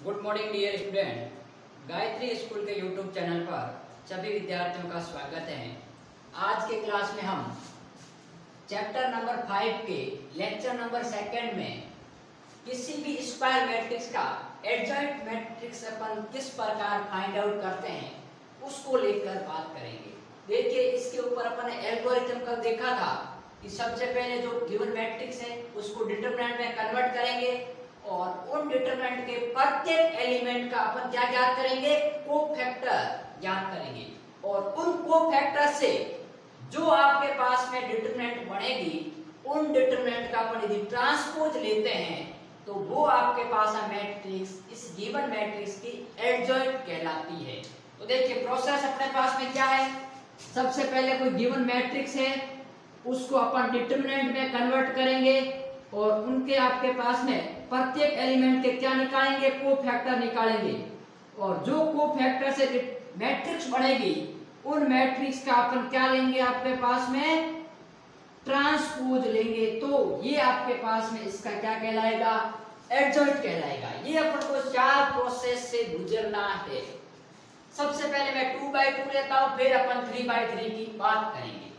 Good morning dear student. Gayatri school के YouTube channel पर सभी विद्यार्थियों का स्वागत है। आज के क्लास में हम चैप्टर नंबर 5 के लेक्चर नंबर 2 में किसी भी स्क्वायर मैट्रिक्स का एडजॉइंट मैट्रिक्स अपन किस प्रकार फाइंड आउट करते हैं उसको लेकर बात करेंगे। देखिए, इसके ऊपर अपन ने एल्गोरिथम कल देखा था कि सबसे पहले जो गिवन मैट्रिक्स है उसको डिटरमिनेंट में कन्वर्ट करेंगे और उन डिटरमिनेंट के प्रत्येक एलिमेंट का अपन क्या ज्ञात करेंगे, कोफैक्टर ज्ञात करेंगे और उन कोफैक्टर से जो आपके पास में डिटरमिनेंट बनेगी उन डिटरमिनेंट का अपन यदि ट्रांसपोज लेते हैं तो वो आपके पास है मैट्रिक्स, इस गिवन मैट्रिक्स की एडजॉइंट कहलाती है। तो देखिए प्रोसेस अपने पास में क्या है, सबसे पहले कोई गिवन मैट्रिक्स है उसको अपन डिटरमिनेंट में कन्वर्ट करेंगे और उनके आपके पास में प्रत्येक एलिमेंट के क्या निकालेंगे, कोफैक्टर निकालेंगे और जो कोफैक्टर से मैट्रिक्स बनेगी उन मैट्रिक्स का अपन क्या लेंगे, आपके पास में ट्रांसपोज लेंगे। तो ये आपके पास में इसका क्या कहलाएगा, एडजॉइंट कहलाएगा। ये अपन को 4 प्रोसेस से गुजरना है। सबसे पहले मैं 2/2 लेता हूं, फिर अपन 3/3 की बात करेंगे।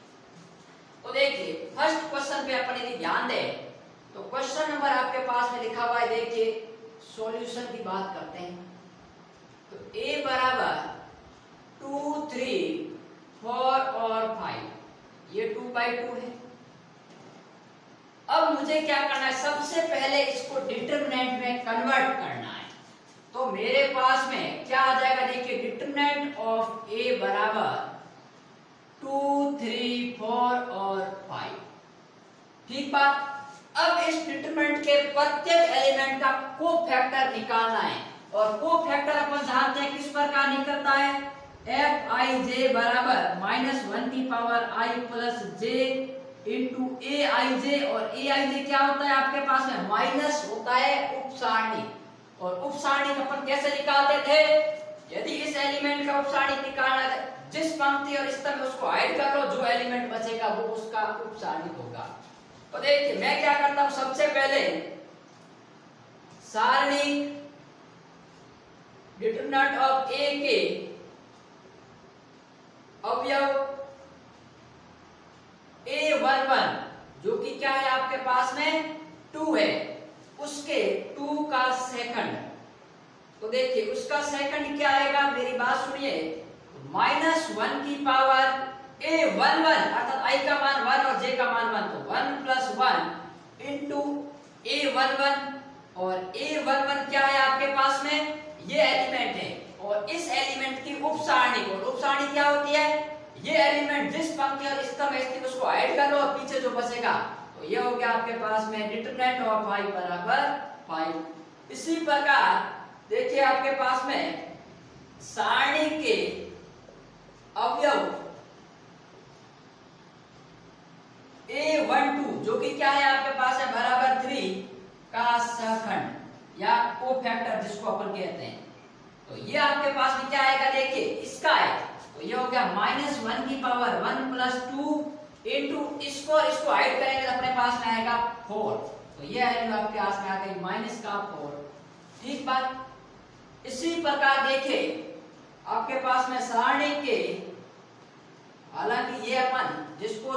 तो देखिए फर्स्ट क्वेश्चन पे अपन यदि ध्यान दें तो क्वेश्चन नंबर आपके पास में लिखा हुआ है, देखिए सॉल्यूशन की बात करते हैं। तो a बराबर 2, 3, 4 और 5, ये 2/2 है। अब मुझे क्या करना है, सबसे पहले इसको डिटरमिनेंट में कन्वर्ट करना है। तो मेरे पास में क्या आ जाएगा, देखिए डिटरमिनेंट ऑफ a बराबर 2, 3, 4 और 5। ठीक बात। अब इस डिटरमिनेंट के प्रत्येक एलिमेंट का कोफैक्टर निकालना है और कोफैक्टर अपन जानते हैं किस प्रकार निकलता है, Fij बराबर -1 की power i plus j into aij और aij क्या होता है आपके पास में, माइनस होता है उपसारणी। और उपसारणी अपन कैसे निकालते थे, यदि इस एलिमेंट का उपसारणी निकालना है जिस पंक्ति और स्तंभ में उसको ऐड कर लो, जो एलिमेंट बचेगा वो उसका उपसारणी होगा। तो देखिए मैं क्या करता हूं, सबसे पहले सारणी डिटरमिनेंट ऑफ a के अवयव a11 जो कि क्या है आपके पास में 2 है, उसके 2 का सेकंड। तो देखिए उसका सेकंड क्या आएगा, मेरी बात सुनिए, -1 की पावर a11 अर्थात i का मान 1 और j का मान 1, तो 1 + 1 इंटू a11 और a11 क्या है आपके पास में, ये एलिमेंट है और इस एलिमेंट की उपसारणी, और उपसारणी क्या होती है, ये एलिमेंट जिस पंक्ति और स्तंभ में स्थित उसको ऐड कर लो और पीछे जो बचेगा, तो ये हो गया आपके पास में डिटरमिनेंट ऑफ i बराबर 5। इसी प्रकार देखिए आपके पास में सारणी के अवयव a12 जो कि क्या है आपके पास है बराबर 3 का सहखंड या कोफैक्टर जिसको अपन कहते हैं। तो ये आपके पास में क्या आएगा, देखिए इसका है, तो ये हो गया -1 की पावर 1 + 2 इंटू इसको ऐड करेंगे तो अपने पास में आएगा 4। तो ये वैल्यू आपके पास में आ गई -4। ठीक बात। इसी प्रकार देखिए आपके पास में सारणी के, हालांकि ये अपन जिसको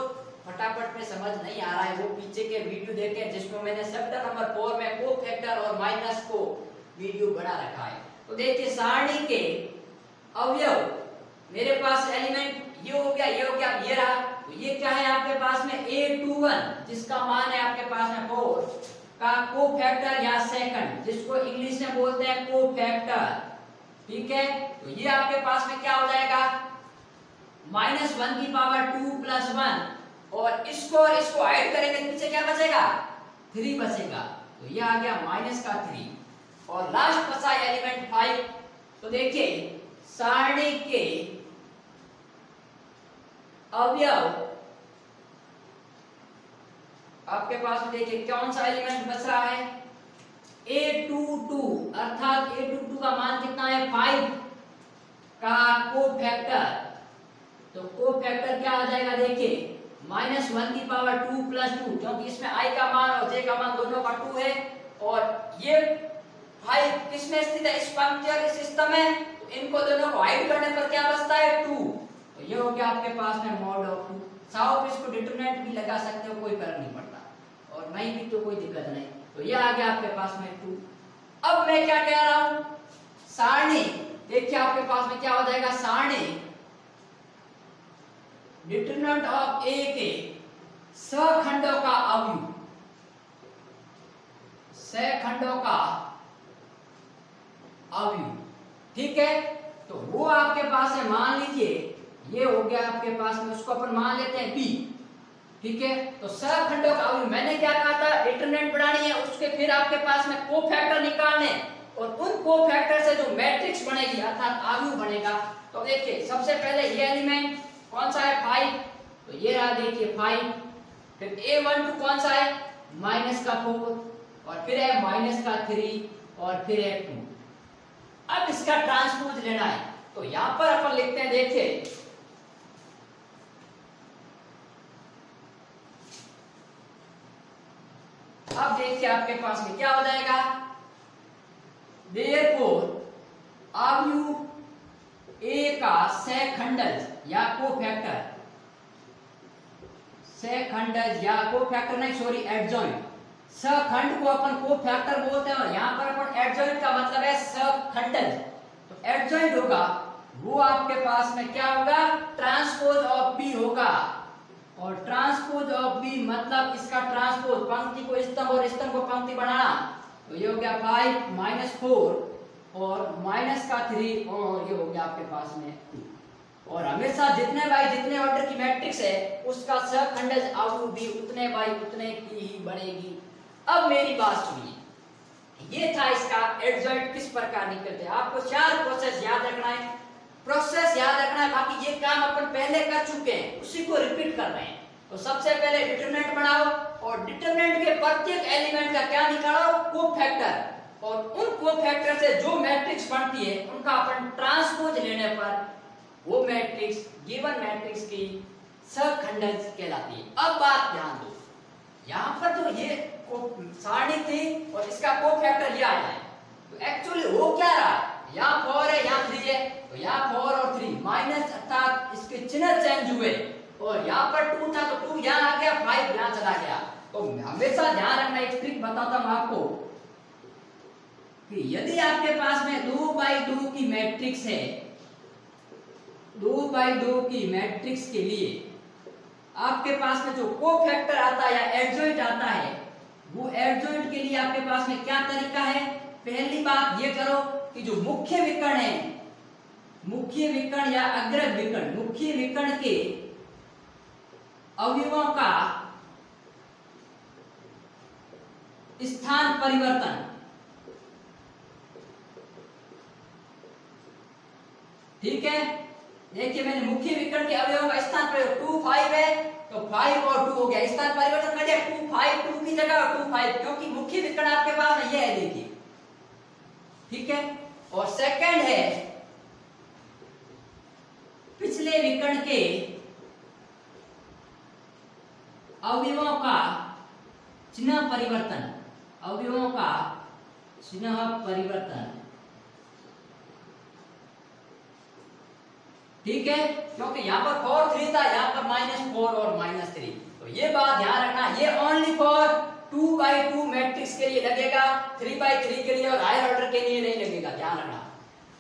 फटाफट में समझ नहीं आ रहा है वो पीछे के वीडियो देखें जिसको मैंने चैप्टर नंबर 4 में कोफैक्टर और माइनस को वीडियो बना रखा है। तो देखिए सारणी के अवयव मेरे पास एलिमेंट ये हो गया, ये हो गया, ये रहा। तो ये क्या है आपके पास में a21 जिसका मान है आपके पास में 4 का कोफैक्टर या सेकंड जिसको इंग्लिश में बोलते हैं कोफैक्टर। ठीक है, तो ये आपके पास में क्या हो जाएगा, -1 की पावर 2 + 1 और इसको ऐड करेंगे पीछे क्या बचेगा, 3 बचेगा। तो ये आ गया -3 और लास्ट बचा एलिमेंट 5। तो देखिए सारणी के अवयव आपके पास में देखिए कौन सा एलिमेंट बच रहा है, a22 अर्थात a22 का मान कितना है, 5 का कोफैक्टर। तो कोफैक्टर क्या आ जाएगा, देखिए -1 की पावर 2 + 2 क्योंकि इसमें i का मान और j का मान दोनों का 2 है और ये 5 किसमें स्थित है? इस पंक्ति और इस स्तंभ में। तो इनको दोनों को हाइड करने पर क्या बचता है? 2। तो ये हो गया आपके पास में mod ऑफ 2। चाहो तो इसको डिटरमिनेंट भी लगा सकते हो, कोई फर्क नहीं पड़ता, और नहीं भी तो कोई दिक्कत नहीं। तो ये आ गया आपके पास में 2। अब मैं क्या कह रहा हूं, सारणी देखिए आपके पास में क्या हो जाएगा, सारणी डिटरमिनेंट ऑफ ए के सखंडों का अवयव, सखंडों का अवयव, ठीक है। तो वो आपके पास है, मान लीजिए ये हो गया आपके पास में, उसको अपन मान लेते हैं बी, ठीक है। तो सखंडों का अवयव, मैंने क्या कहा था, डिटरमिनेंट बनानी है, उसके फिर आपके पास में कोफैक्टर निकालने, और उन कोफैक्टर से जो मैट्रिक्स बनेगी अर्थात अवयव बनेगा। तो देखिए सबसे पहले ये एलिमेंट कौन सा है? 5। तो ये रहा देखिए 5। फिर A12 कौन सा है? -4, और फिर है -3, और फिर है 2। अब इसका ट्रांसपोज लेना है, तो यहां पर अपन लिखते हैं, देखिए अब देखिए आपके पास में क्या हो जाएगा, therefore अवयव A का सखंडज या कोफैक्टर, सखंडज या कोफैक्टर नहीं, सॉरी एडजॉइंट। सखंड को अपन कोफैक्टर बोलते हैं, और यहां पर अपन एडजॉइंट का मतलब है सखंडज। तो एडजॉइंट होगा वो आपके पास में क्या होगा, ट्रांसपोज ऑफ बी होगा, और ट्रांसपोज ऑफ बी मतलब इसका ट्रांसपोज, पंक्ति को स्तंभ और स्तंभ को पंक्ति बनाना। तो ये हो गया 5 -4 और -3, और ये हो गया आपके पास में 2। और हमेशा जितने बाई जितने ऑर्डर की मैट्रिक्स है उसका सखंडज अवयव भी उतने बाई उतने की ही बनेगी। अब मेरी बात सुनिए, ये था इसका एडजॉइंट किस प्रकार निकलते हैं। आपको 4 प्रोसेस याद रखना है, प्रोसेस याद रखना है, बाकी ये काम अपन पहले कर चुके हैं, उसी को रिपीट कर रहे हैं। तो सबसे पहले डिटरमिनेंट बनाओ, और डिटरमिनेंट के प्रत्येक एलिमेंट का क्या निकालो, कोफैक्टर, और उन कोफैक्टर से जो मैट्रिक्स बनती है उनका अपन ट्रांसपोज लेने पर वो मैट्रिक्स गिवन मैट्रिक्स की सखंडज कहलाती है। अब बात ध्यान दो, यहां पर तो ये सारणी थी और इसका कोफैक्टर ये आया है, तो एक्चुअली हो क्या रहा है, यहाँ 4 है यहाँ 3 है, तो यहाँ 4 और 3 माइनस अर्थात इसके चिन्ह चेंज हुए, और यहाँ पर 2 था तो 2 यहाँ आ गया, 5 यहाँ चला गया। तो हमेशा ध्यान रखना, एक ट्रिक बताता हूं आपको कि यदि आपके पास में 2/2 की मैट्रिक्स है, 2/2 की मैट्रिक्स के लिए आपके पास में जो कोफैक्टर आता है या एडजॉइंट आता है, वो एडजॉइंट के लिए आपके पास में क्या तरीका है। पहली बात ये करो कि जो मुख्य विकर्ण है, मुख्य विकर्ण या अग्रज विकर्ण, मुख्य विकर्ण के अवयवों का स्थान परिवर्तन, ठीक है। देखिए मैंने मुख्य विकर्ण के अवयवों का स्थान परिवर्तन, 2 5 है तो 5 और 2 हो गया, स्थान परिवर्तन कर दिया, 2 5 2 की जगह 2 5, क्योंकि मुख्य विकर्ण आपके पास में ये है, देखिए, ठीक है। और सेकंड है पिछले विकर्ण के अवयवों का चिन्ह परिवर्तन, अवयवों का चिन्ह परिवर्तन, ठीक है, क्योंकि यहाँ पर 4 3 था, यहाँ पर -4 और -3। तो ये बात ध्यान रखना, ये ओनली फॉर 2/2 मैट्रिक्स के लिए लगेगा, 3/3 के लिए और हायर ऑर्डर के लिए नहीं लगेगा, ध्यान रखना।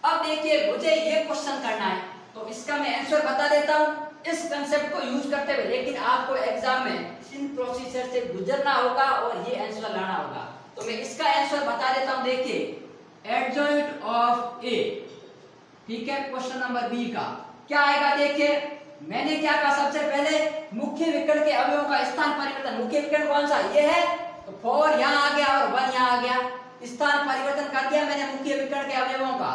अब देखिए मुझे ये क्वेश्चन करना है, तो इसका मैं आंसर बता देता हूँ इस कंसेप्ट को यूज करते हुए, लेकिन आपको एग्जाम में इन प्रोसीजर से गुजरना होगा और ये आंसर लाना होगा। तो मैं इसका आंसर बता देता हूँ, देखिए एडजॉइंट ऑफ ए, ठीक है, क्वेश्चन नंबर बी का क्या आएगा। देखिए मैंने क्या कहा, सबसे पहले मुख्य विकर्ण के अवयवों का स्थान परिवर्तन, मुख्य विकर्ण कौन सा, ये है, तो 4 यहाँ आ गया और 1 यहाँ आ गया, स्थान परिवर्तन कर दिया मैंने मुख्य विकर्ण के अवयवों का।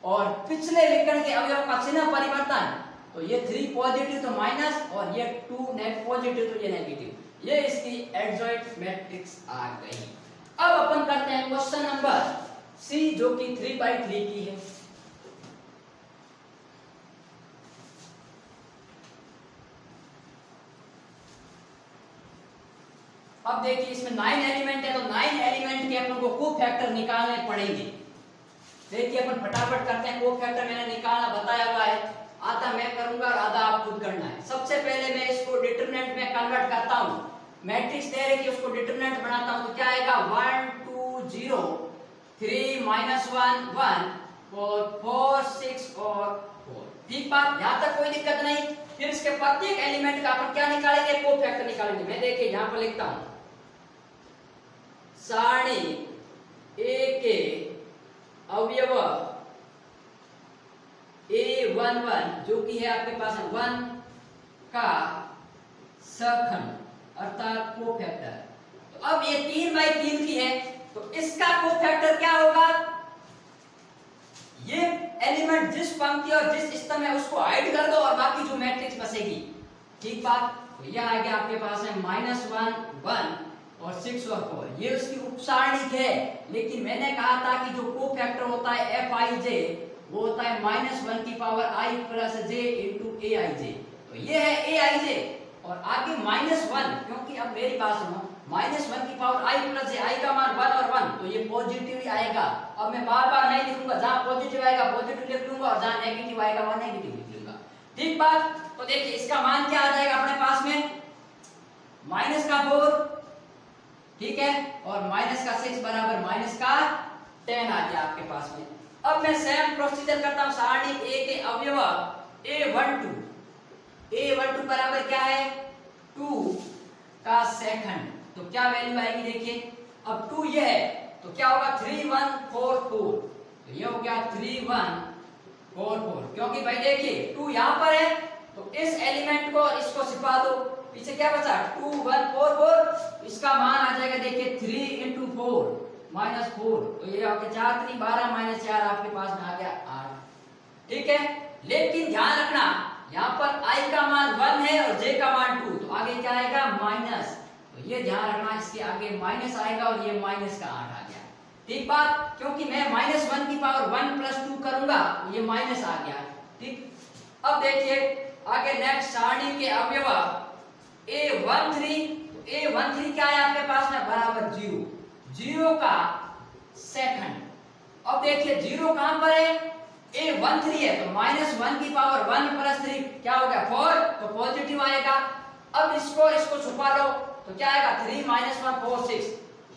और पिछले विकर्ण के अवयवों का चिन्ह परिवर्तन, तो ये 3 पॉजिटिव तो माइनस, और ये 2 नेट पॉजिटिव तो ये नेगेटिव, ये इसकी एडजॉइंट मैट्रिक्स आ गई। अब अपन करते हैं क्वेश्चन नंबर सी, जो कि 3/3 की है। अब अब देखिए इसमें 9 एलिमेंट है तो 9 एलिमेंट के अपन को को फैक्टर निकालने पड़ेंगे। देखिए अपन फटाफट करते हैं। को फैक्टर मैंने निकालना बताया हुआ है, आधा मैं करूंगा और आधा आप खुद करना है। सबसे पहले मैं इसको डिटरमिनेंट में कन्वर्ट करता हूं। मैट्रिक्स दे रही है कि उसको डिटरमिनेंट बनाता हूं तो क्या आएगा 1 2 0 3 -1 1 4 4 6 और 4। ठीक बात, यहां तक कोई दिक्कत नहीं। फिर इसके प्रत्येक एलिमेंट का अपन क्या निकालेंगे, को फैक्टर निकालेंगे। मैं देखिए यहां पर लिखता हूं सारणी ए के अवयव A11 जो कि है आपके पास 1 का सखंड अर्थात को फैक्टर। तो अब ये 3/3 की है तो इसका को फैक्टर क्या होगा, ये एलिमेंट जिस पंक्ति और जिस स्तंभ है उसको हाइड कर दो और बाकी जो मैट्रिक्स बचेगी। ठीक बात, तो यह आ गया आपके पास है -1 1 और 6 और 4। ये उसकी उपसारणिक है, लेकिन मैंने कहा था कि जो को फैक्टर होता है Fij वो होता है -1 की power i plus j into aij। तो ये है aij और आगे -1, क्योंकि अब मेरी बात सुनो, -1 की power i plus j, i का मान 1 और 1 तो ये पॉजिटिव ही आएगा। अब मैं बार बार नहीं लिखूंगा, जहां पॉजिटिव आएगा पॉजिटिव लिख लूंगा और जहां नेगेटिव आएगा वहां नेगेटिव लिख लूंगा। ठीक बात, तो देखिए इसका मान क्या आ जाएगा अपने पास में -4, ठीक है, और -6 बराबर -10 आ गया आपके पास में। अब मैं सेम प्रोसीजर करता हूं सारणी ए के अवयव A12 बराबर क्या है 2 का सेकंड। तो क्या वैल्यू आएगी देखिए, अब 2 ये है तो क्या होगा 3 1 4 4। तो ये हो गया 3 1 4 4, क्योंकि भाई देखिए 2 यहां पर है तो इस एलिमेंट को इसको छिपा दो, पीछे क्या बचा 2 1 4 4, इसका मान आ जाएगा देखिए 3 into 4 -4। तो ये आपके 4 3 12 -4 आपके पास में आ गया 8। ठीक है, लेकिन ध्यान रखना यहाँ पर i का मान 1 है और j का मान 2, तो आगे क्या आएगा माइनस। तो ये ध्यान रखना, इसके आगे माइनस आएगा और ये माइनस का 8 आ गया। ठीक बात, क्योंकि मैं -1 की पावर 1 + 2 करूंगा ये माइनस आ गया। ठीक, अब देखिए आगे नेक्स्ट सारणी के अवयव A13। तो A13 क्या है आपके पास में बराबर 0, 0 का सेकंड। अब देखिए 0 कहां पर है, A13 है तो -1 की पावर 1 + 3 क्या हो गया 4, तो पॉजिटिव आएगा। अब इसको छुपा लो तो क्या आएगा 3 - 1 4 6।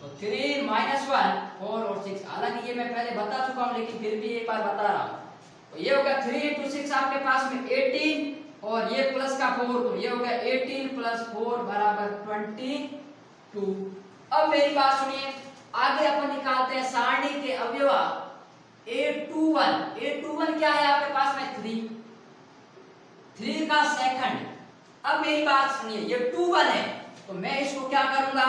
तो 3 - 1 4 और 6, हालांकि ये मैं पहले बता चुका हूं लेकिन फिर भी एक बार बता रहा हूं। तो ये हो गया 3 × 6 आपके पास में 18 और ये प्लस का 4, तो ये हो गया 18 + 4 बराबर 22। अब मेरी बात सुनिए, आगे अपन निकालते हैं सारणी के अवयव A21। A21 क्या है आपके पास में 3 का सेकंड। अब मेरी बात सुनिए, ये 21 है तो मैं इसको क्या करूंगा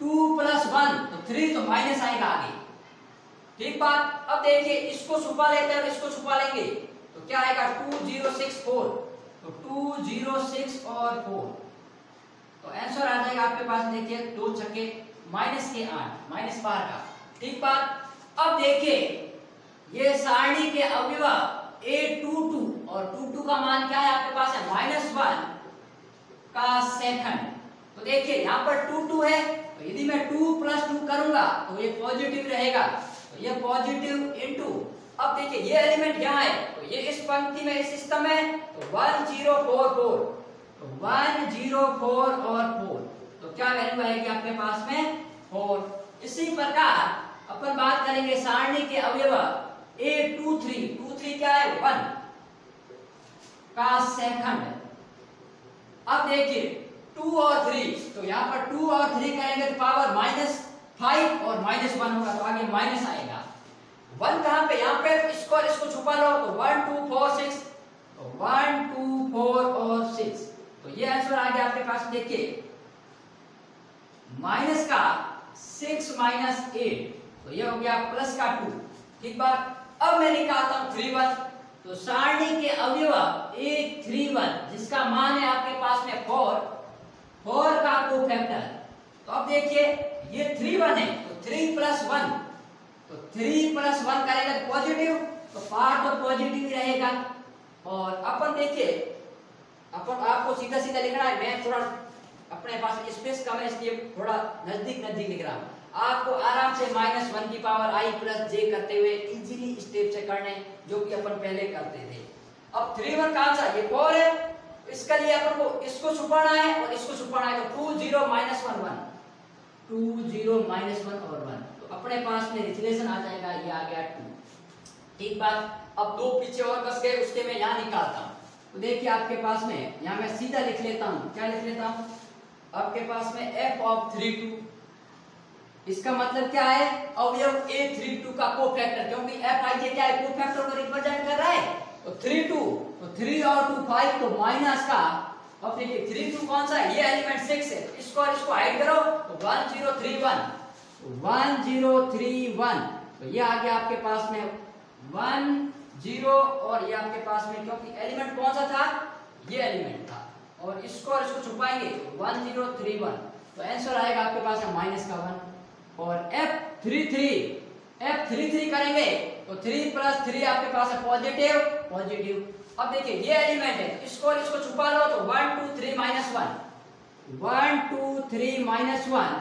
2 + 1 तो 3, तो माइनस आएगा आगे। ठीक बात, अब देखिए इसको छुपा लेते हैं और इसको छुपा लेंगे तो क्या आएगा 2 0 6 4। तो 2 0 6 और 4, तो आंसर आ जाएगा आपके पास देखिए 2 छक्के -8 -12 का। ठीक बात, अब देखिए ये सारणी के अवयव A22 और 22 का मान क्या है आपके पास है -1 का सेकंड। तो देखिए यहाँ पर 22 है तो यदि मैं 2 + 2 करूंगा तो ये पॉजिटिव रहेगा, तो ये पॉजिटिव इनटू, अब देखिए ये एलिमेंट यहाँ है तो ये इस पंक्ति में इस स्तंभ में तो 1 0 4 4, तो 1 0 4 और 4, तो क्या वैल्यू आएगी आपके पास में 4। इसी प्रकार अपन बात करेंगे सारणी के अवयव A23 क्या है 1 का सेकंड। अब देखिए 2 और 3, तो यहाँ पर 2 और 3 करेंगे तो पावर -5 और -1 होगा तो आगे माइनस आएगा। 1 कहां पे, यहाँ पे इसको छुपा लो तो 1 2 4 6, तो 1 2 4 और 6, तो ये आंसर आ गया आपके पास। देखिए माइनस का 6 - 8, तो ये हो गया प्लस का 2। ठीक बात, अब मैं निकालता हूं 3 1। तो सारणी के अवयव A31 जिसका मान है आपके पास में 4 का को फैक्टर। तो अब देखिए ये 3 1 है तो 3 + 1, तो 3 + 1 करेंगे तो पॉजिटिव, तो पार्ट तो पॉजिटिव ही रहेगा। और अपन देखिए अपन आपको सीधा सीधा लिखना है, मैं थोड़ा अपने पास स्पेस कम है इसलिए थोड़ा नजदीक नजदीक लिख रहा हूँ। आपको आराम से -1 की पावर i प्लस j करते हुए इजीली स्टेप से करने जो कि अपन पहले करते थे। अब 3 1 कहां सा ये 4 है, इसका लिए अपन को इसको छुपाना है और इसको छुपाना है, तो 2 0 -1 1 2 0 -1 और 1, तो अपने पास में रिलेशन आ जाएगा, ये आ गया 2। ठीक बात। अब दो पीछे और बस गए, उसके मैं यहाँ निकालता हूँ। तो देखिए आपके पास में यहाँ मैं सीधा लिख लेता हूँ, क्या लिख लेता हूँ, आपके पास में f ऑफ 3 2, इसका मतलब क्या है, अवयव a32 का कोफैक्टर, क्योंकि fij क्या है, कोफैक्टर को रिप्रेजेंट कर रहा है। तो 3 2, तो 3 और 2 5, तो माइनस का, अब देखिए 3 2 कौन सा है, ये एलिमेंट 6 है, इसको और इसको हाइड करो तो 1 0 3 1 1 0 3 1, तो ये आ गया आपके पास में 1 0, और ये आपके पास में क्योंकि एलिमेंट कौन सा था, ये एलिमेंट था, और इसको और इसको छुपाएंगे तो 1 0 3 1, तो आंसर आएगा आपके पास है माइनस का 1। और F33 करेंगे तो 3 प्लस 3 आपके पास है पॉजिटिव पॉजिटिव। अब देखिए ये एलिमेंट है, तो इसको और इसको छुपा लो तो 1 2 3 -1 1 2 3 -1,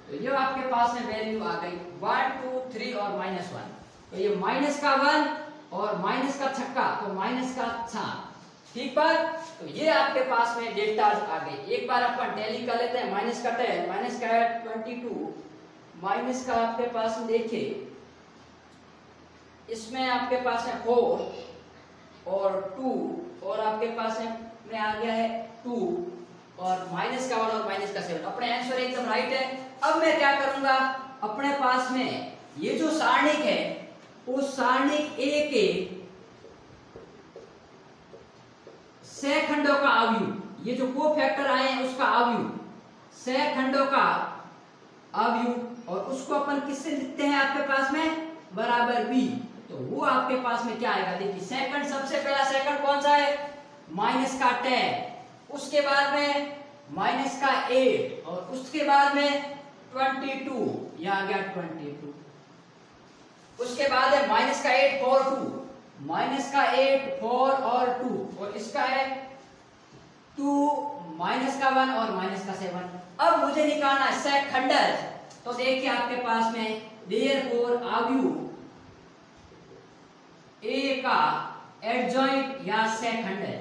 तो ये आपके पास में वैल्यू आ गई 1 2 3 और -1, तो ये माइनस का 1 और माइनस का छक्का, तो माइनस का 6। ठीक बात। तो ये आपके पास में डेल्टाज आ गई। एक बार अपन टैली कर लेते हैं, माइनस का 10 माइनस का 22 माइनस का आपके पास में देखिए इसमें आपके पास है 4 और 2, और आपके पास में आ गया है 2 और माइनस का 1 और माइनस का 7, अपने आंसर एकदम राइट है। अब मैं क्या करूंगा, अपने पास में ये जो सारणिक है उस सारणिक ए के सहखंडों का अवयव, ये जो कोफैक्टर आए हैं उसका अवयव, सहखंडों का अवयव, और उसको अपन किससे लिखते हैं आपके पास में बराबर b, तो वो आपके पास में क्या आएगा, देखिए सेकंड, सबसे पहला सेकंड कौन सा है, माइनस का 10, उसके बाद में माइनस का 8, और उसके बाद में 22, यह आ गया 22, उसके बाद है माइनस का 8 4 2, माइनस का 8 4 और 2, और इसका है 2 माइनस का 1 और माइनस का 7। अब मुझे निकालना है सहखंडज, तो देखिए आपके पास में देयरफॉर अवयव ए का एडजॉइंट या सहखंडज,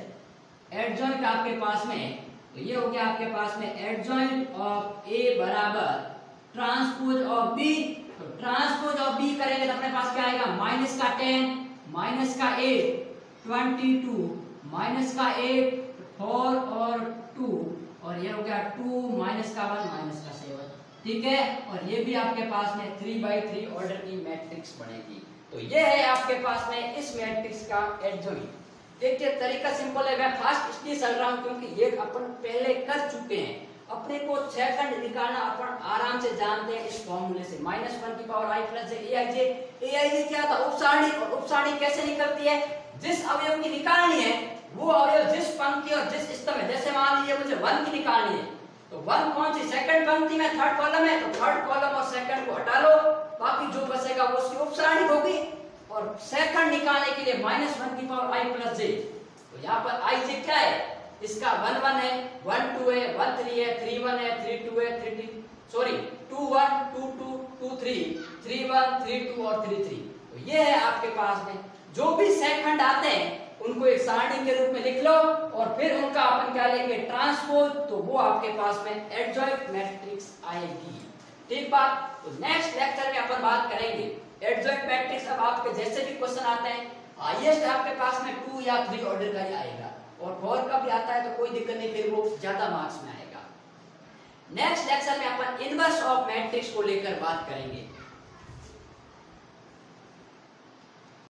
एडजॉइंट आपके पास में, तो ये हो गया आपके पास में एडजॉइंट ऑफ ए बराबर ट्रांसपोज ऑफ बी, तो ट्रांसपोज ऑफ बी करेंगे तो अपने पास क्या आएगा, माइनस का 10 माइनस का 8 22 माइनस का 8 4 और 2, और ये हो गया 2 माइनस का 1 माइनस का 7। ठीक है, और ये भी आपके पास में 3/3 ऑर्डर की मैट्रिक्स बनेगी। तो ये है आपके पास में इस मैट्रिक्स का एडजॉइंट। देखिए तरीका सिंपल है, मैं फास्ट इसलिए चल रहा हूं क्योंकि ये अपन पहले कर चुके हैं। अपने को सहखंड निकालना अपन आराम से जानते हैं इस फॉर्मूले से, -1 की पावर i प्लस aij क्या था, उपसारणी, और उपसारणी कैसे निकलती है, जिस अवयव की निकालनी है वो अवयव जिस पंक्ति और जिस स्तंभ में, जैसे मान लीजिए मुझे 1 की निकालनी है, तो 1 कौन सी, सेकंड पंक्ति में थर्ड कॉलम है, तो थर्ड कॉलम और सेकंड को हटा लो, बाकी जो बचेगा वो उसकी उपसारणी होगी। और सेकंड निकालने के लिए -1 की पावर i प्लस j, तो यहाँ पर i j क्या है, इसका 1 1 है, 1 2 है, 1 3 है, 3 1 है, 3 2 है, 3 सॉरी 2 1 2 2 2 3 3 1 3 2 और 3 3। तो ये है आपके पास में जो भी सहखंड आते हैं उनको एक सारणी के रूप में लिख लो, और फिर उनका अपन क्या लेंगे, ट्रांसपोज, तो वो आपके पास में एडजॉइंट मैट्रिक्स आएगी। ठीक बात। तो नेक्स्ट लेक्चर में अपन बात करेंगे एडजॉइंट मैट्रिक्स। अब आपके जैसे भी क्वेश्चन आते हैं हाईएस्ट आपके पास में 2 या 3 ऑर्डर का ही आएगा, और 4 का भी आता है तो कोई दिक्कत नहीं, फिर वो ज्यादा मार्क्स में आएगा। नेक्स्ट लेक्चर में अपन इनवर्स ऑफ मैट्रिक्स को लेकर बात करेंगे।